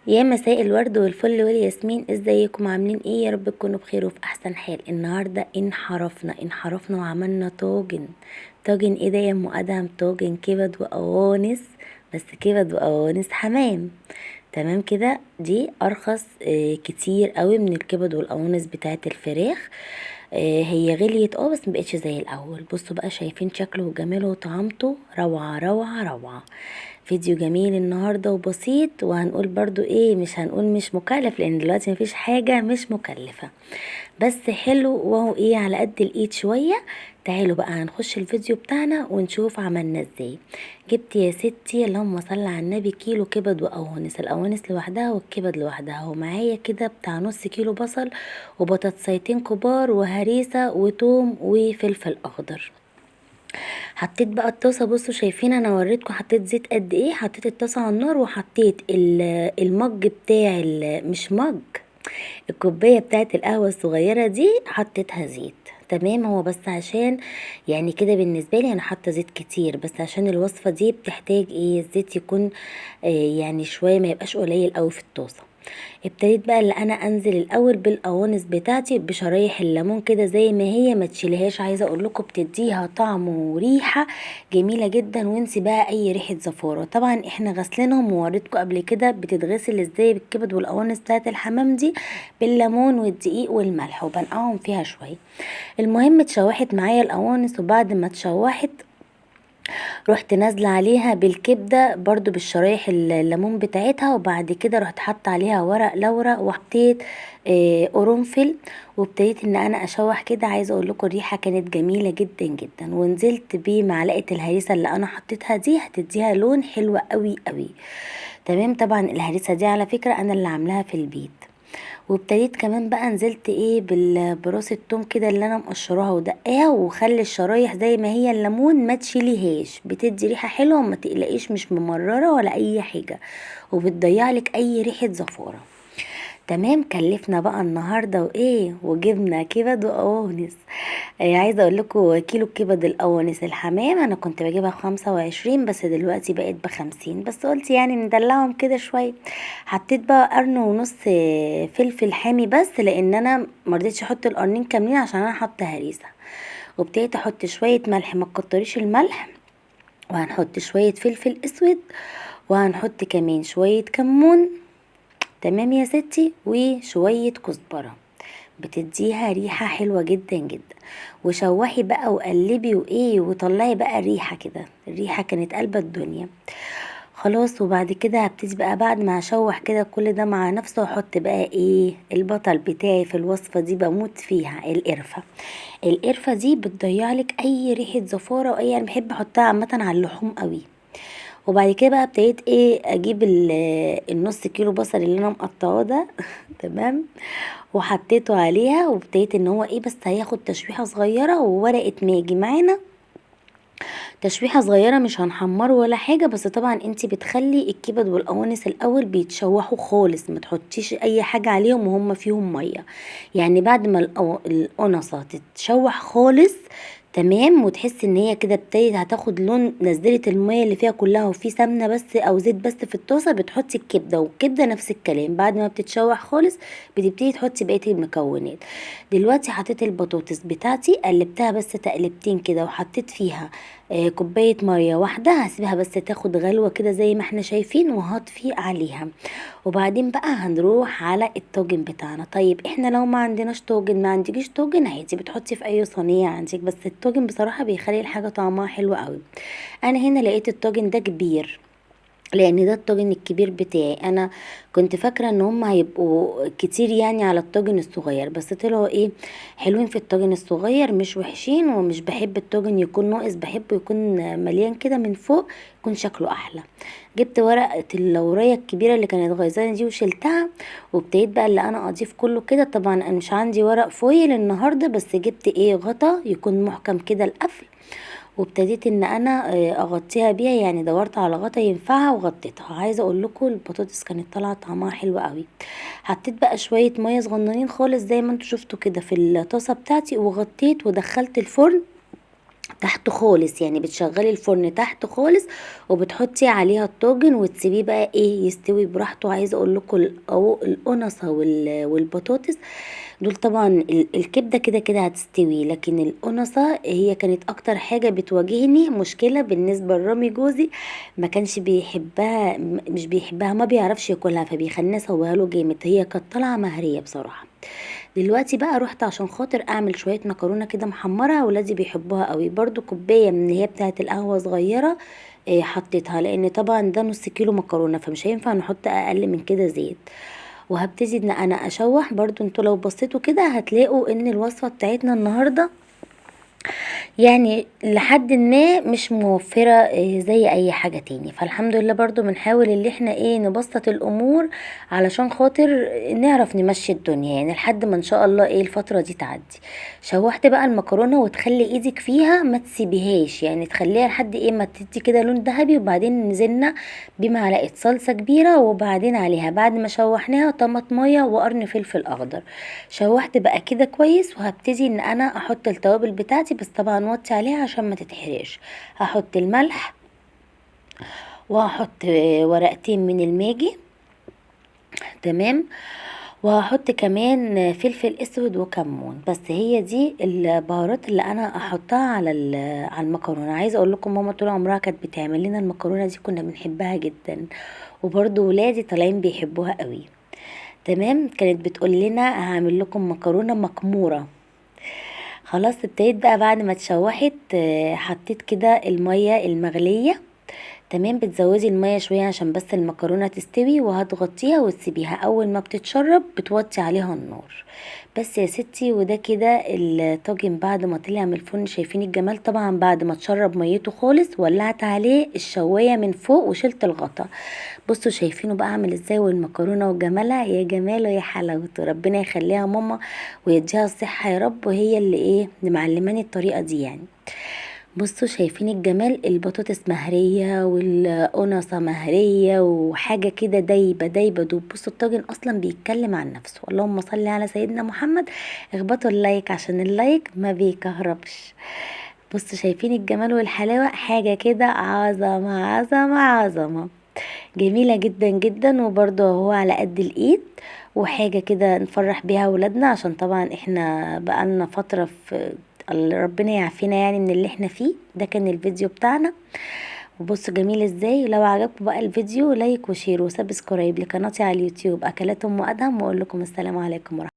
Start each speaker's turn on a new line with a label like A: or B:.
A: يا مساء الورد والفل والياسمين، ازيكم عاملين ايه؟ يا رب تكونوا بخير وفي احسن حال. النهارده انحرفنا وعملنا طاجن ايه ده يا ام ادهم؟ طاجن كبد وقوانص، بس كبد وقوانص حمام. تمام كده. دي ارخص كتير قوي من الكبد والقوانص بتاعت الفراخ. هي غليت بس مبقتش زي الاول. بصوا بقى، شايفين شكله وجماله وطعامته؟ روعة روعة روعة. فيديو جميل النهاردة وبسيط، وهنقول برضو ايه، مش هنقول مش مكلف لان دلوقتي مفيش حاجة مش مكلفة، بس حلو وهو ايه على قد الايد شوية. تعالوا بقى هنخش الفيديو بتاعنا ونشوف عملنا ازاي. جبت يا ستي اللهم صل على النبي كيلو كبد وقوانص، القوانص لوحدها والكبد لوحدها، ومعايا كده بتاع نص كيلو بصل وبطاطسيتين كبار وهريسة وتوم وفلفل اخضر. حطيت بقى الطاسه، بصوا شايفين انا وريتكم حطيت زيت قد ايه. حطيت الطاسه على النار وحطيت المج بتاع مش مج، الكوبايه بتاعت القهوه الصغيره دي، حطيتها زيت. تمام. هو بس عشان يعني كده بالنسبه لي انا حاطه زيت كتير، بس عشان الوصفه دي بتحتاج ايه الزيت يكون يعني شويه، ما يبقاش قليل قوي في الطاسه. ابتديت بقى اللي انا انزل الاول بالقوانص بتاعتي بشرايح الليمون كده زي ما هي، ما تشيلهاش. عايزه اقول لكم بتديها طعم وريحه جميله جدا، وانسي بقى اي ريحه زفاره. طبعا احنا غسلينهم ووريتكم قبل كده بتتغسل ازاي بالكبد والقوانص بتاعت الحمام دي، بالليمون والدقيق والملح، وبنقعهم فيها شويه. المهم اتشوحت معايا القوانص، وبعد ما اتشوحت رحت نازله عليها بالكبده برضو بالشرايح الليمون بتاعتها، وبعد كده رحت حاطه عليها ورق لورا، وحطيت قرنفل، وابتديت ان انا اشوح كده. عايزه اقول لكم الريحه كانت جميله جدا جدا، ونزلت بمعلقه الهريسه اللي انا حطيتها دي، هتديها لون حلو قوي قوي. تمام. طبعا الهريسه دي على فكره انا اللي عاملاها في البيت. وابتديت كمان بقى نزلت ايه براس التوم كده اللي انا مقشراها ودقاها، وخلي الشرايح زي ما هي الليمون، ما تشيليهاش، بتدي ريحه حلوه وما تقلقيش، مش ممرره ولا اي حاجه، وبتضيع لك اي ريحه زفاره. تمام. كلفنا بقى النهارده وايه، وجبنا كبد وقوانص. عايزه اقول لكم كيلو كبد القوانص الحمام انا كنت بجيبها ب25، بس دلوقتي بقت ب50، بس قلت يعني ندلعهم كده شويه. حطيت بقى قرن ونص فلفل حامي، بس لان انا مرضتش احط القرنين كاملين عشان انا حاطه هريسه. وابتديت احط شويه ملح، ما تكتريش الملح، وهنحط شويه فلفل اسود، وهنحط كمان شويه كمون. تمام يا ستي، وشويه كزبره، بتديها ريحة حلوة جدا جدا. وشوحي بقى وقلبي وايه، وطلعي بقى الريحة كده، الريحة كانت قلبة الدنيا. خلاص. وبعد كده هبتدي بقى بعد ما اشوح كده كل ده مع نفسه، واحط بقى ايه البطل بتاعي في الوصفة دي، بموت فيها القرفة. القرفة دي بتضيع لك اي ريحة زفارة، واي انا بحب احطها عامة على اللحوم قوي. وبعد كده بقى ابتديت ايه اجيب النص كيلو بصل اللي انا مقطعاه ده تمام، وحطيته عليها، وابتديت ان هو ايه بس هياخد تشويحه صغيره، وورقه ماجي معانا تشويحه صغيره، مش هنحمره ولا حاجه، بس طبعا انتي بتخلي الكبد والقوانص الاول بيتشوحوا خالص، ما تحطيش اي حاجه عليهم وهم فيهم ميه. يعني بعد ما القنصه تتشوح خالص تمام، وتحس ان هي كده ابتدت هتاخد لون، نزلت الميه اللي فيها كلها وفي سمنه بس او زيت بس في الطاسه، بتحطي الكبده، والكبده نفس الكلام بعد ما بتتشوح خالص بتبتدي تحطي بقيه المكونات. دلوقتي حطيت البطاطس بتاعتي، قلبتها بس تقلبتين كده، وحطيت فيها كوبايه ميه واحده، هسيبها بس تاخد غلوه كده زي ما احنا شايفين، وهطفي عليها. وبعدين بقى هنروح على الطاجن بتاعنا. طيب احنا لو ما عندناش طاجن، ما عندكيش طاجن عادي بتحطي في اي صينيه عندك، بس الطاجن بصراحه بيخلي الحاجه طعمها حلو قوي. انا هنا لقيت الطاجن ده كبير، لان ده الطاجن الكبير بتاعي. انا كنت فاكره ان هم هيبقوا كتير يعني على الطاجن الصغير، بس طلعوا ايه حلوين في الطاجن الصغير، مش وحشين. ومش بحب الطاجن يكون ناقص، بحبه يكون مليان كده من فوق، يكون شكله احلى. جبت ورقه اللورية الكبيره اللي كانت غيظاني دي وشلتها، وابتديت بقى اللي انا اضيف كله كده. طبعا انا مش عندي ورق فويل النهارده، بس جبت ايه غطا يكون محكم كده القفل، وابتديت ان انا اغطيها بيها، يعني دورت على غطا ينفعها وغطيتها. عايزه اقول لكم البطاطس كانت طالعه طعمها حلو قوي. حطيت بقى شويه ميه صغننين خالص زي ما انتوا شفتوا كده في الطاسه بتاعتي، وغطيت ودخلت الفرن تحت خالص، يعني بتشغلي الفرن تحت خالص وبتحطي عليها الطاجن وتسيبيه بقى ايه يستوي براحته. عايزه اقول لكم القنصه والبطاطس دول طبعا الكبده كده كده هتستوي، لكن القنصه هي كانت اكتر حاجه بتواجهني مشكله بالنسبه لرامي جوزي. ما كانش بيحبها، مش بيحبها، ما بيعرفش ياكلها، فبيخليني اسويها له جامد. هي كانت طالعه مهريه بصراحه. دلوقتي بقى رحت عشان خاطر اعمل شويه مكرونه كده محمره، ولادي بيحبوها قوي برضو. كوبايه من اللي هي بتاعه القهوه صغيره حطيتها، لان طبعا ده نص كيلو مكرونه فمش هينفع نحط اقل من كده زيت. وهبتدي ان انا اشوح برضو. انتوا لو بصيتوا كده هتلاقوا ان الوصفه بتاعتنا النهارده يعني لحد ما مش موفرة زي اي حاجة تاني. فالحمد لله برضو بنحاول اللي احنا ايه نبسط الامور علشان خاطر نعرف نمشي الدنيا، يعني لحد ما ان شاء الله ايه الفترة دي تعدي. شوحت بقى المكرونة وتخلي ايدك فيها ما تسيبيهاش، يعني تخليها لحد ايه ما تدي كده لون ذهبي، وبعدين نزلنا بمعلقة صلصة كبيرة، وبعدين عليها بعد ما شوحناها طماطمية وقرن فلفل اخضر. شوحت بقى كده كويس، وهبتدي ان انا احط التوابل بتاعتي، بس طبعا وطي عليها عشان ما تتحرقش. هحط الملح، وهحط ورقتين من الماجي، تمام، وهحط كمان فلفل اسود وكمون. بس هي دي البهارات اللي انا احطها على المكرونه. عايزه اقول لكم ماما طول عمرها كانت بتعمل لنا المكرونه دي، كنا بنحبها جدا، وبرضو ولادي طالعين بيحبوها قوي. تمام، كانت بتقول لنا هعمل لكم مكرونه مكموره. خلاص ابتديت بقى بعد ما اتشوحت حطيت كده المية المغلية. تمام، بتزودي المية شوية عشان بس المكرونة تستوي، وهتغطيها وتسيبيها. اول ما بتتشرب بتوطي عليها النار. بس يا ستي، وده كده الطاجن بعد ما طلع من الفرن. شايفين الجمال؟ طبعا بعد ما تشرب ميته خالص ولعت عليه الشواية من فوق وشلت الغطا. بصوا شايفينه بقى عامل ازاي، والمكرونه وجمالها، يا جماله يا حلاوته. ربنا يخليها ماما ويديها الصحه يا رب، وهي اللي ايه اللي معلماني الطريقه دي يعني. بصوا شايفين الجمال، البطاطس مهريه والقنصه مهريه وحاجه كده دايبه دايبه دوب. بصوا الطاجن اصلا بيتكلم عن نفسه. اللهم صل على سيدنا محمد. اخبطوا اللايك عشان اللايك ما بيكهربش. بصوا شايفين الجمال والحلاوه، حاجه كده عظمه عظمه عظمه، جميلة جدا جدا. وبرضه هو على قد الايد، وحاجة كده نفرح بيها ولادنا، عشان طبعا احنا بقالنا فترة في ربنا يعافينا يعني من اللي احنا فيه. ده كان الفيديو بتاعنا، وبصوا جميل ازاي. لو عجبكم بقى الفيديو لايك وشير وسبسكرايب لقناتي على اليوتيوب اكلات ام ادهم، واقول لكم السلام عليكم ورحمة الله.